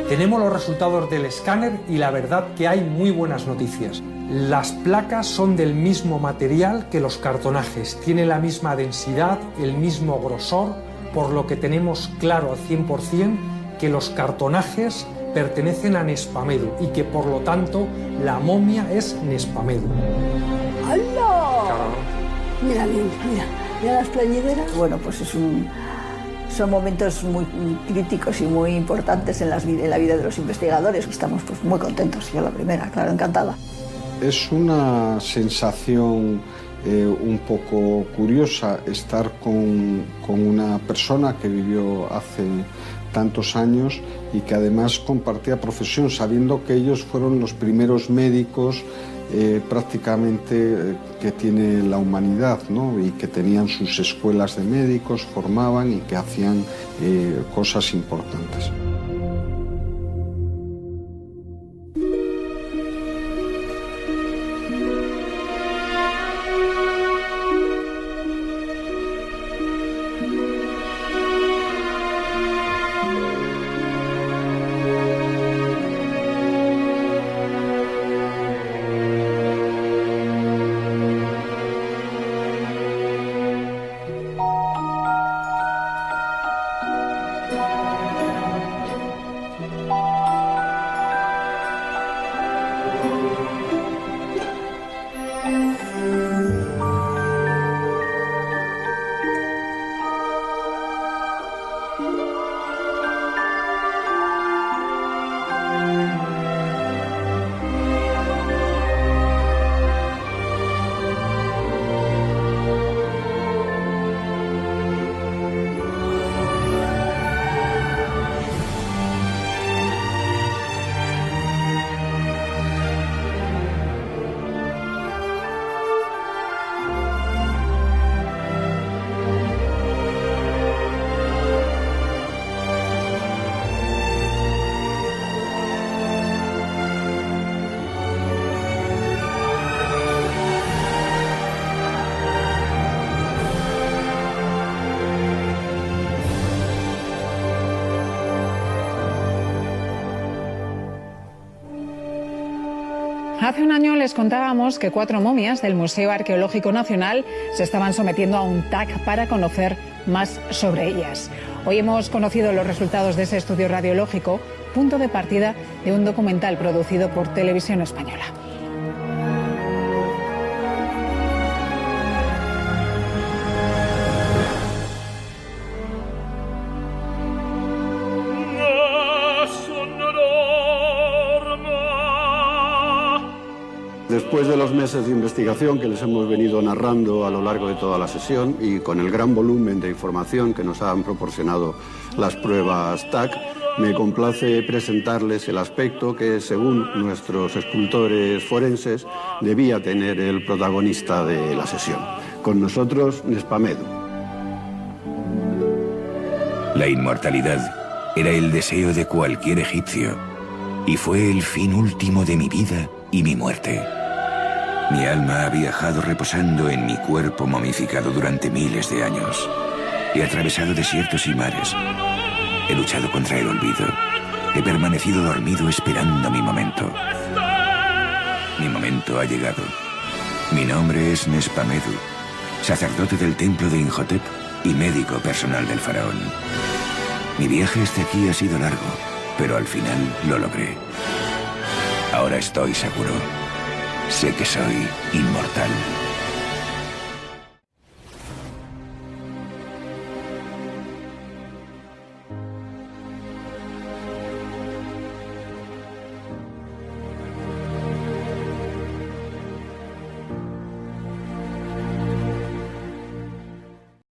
Tenemos los resultados del escáner y la verdad que hay muy buenas noticias. Las placas son del mismo material que los cartonajes, tienen la misma densidad, el mismo grosor, por lo que tenemos claro al 100% que los cartonajes pertenecen a Nespamedu y que por lo tanto la momia es Nespamedu. ¡Hala! Mira las plañideras. Bueno, pues son momentos muy críticos y muy importantes en la vida de los investigadores. Estamos pues muy contentos, yo la primera, claro, encantada. Es una sensación un poco curiosa estar con una persona que vivió hace tantos años y que además compartía profesión, sabiendo que ellos fueron los primeros médicos prácticamente que tiene la humanidad, ¿no? Y que tenían sus escuelas de médicos, formaban y que hacían cosas importantes. Hace un año les contábamos que 4 momias del Museo Arqueológico Nacional se estaban sometiendo a un TAC para conocer más sobre ellas. Hoy hemos conocido los resultados de ese estudio radiológico, punto de partida de un documental producido por Televisión Española. Después de los meses de investigación que les hemos venido narrando a lo largo de toda la sesión y con el gran volumen de información que nos han proporcionado las pruebas TAC, me complace presentarles el aspecto que, según nuestros escultores forenses, debía tener el protagonista de la sesión. Con nosotros, Nespamedu. La inmortalidad era el deseo de cualquier egipcio y fue el fin último de mi vida y mi muerte. Mi alma ha viajado reposando en mi cuerpo momificado durante miles de años. He atravesado desiertos y mares. He luchado contra el olvido. He permanecido dormido esperando mi momento. Mi momento ha llegado. Mi nombre es Nespamedu, sacerdote del templo de Imhotep y médico personal del faraón. Mi viaje hasta aquí ha sido largo, pero al final lo logré. Ahora estoy seguro. Sé que soy inmortal.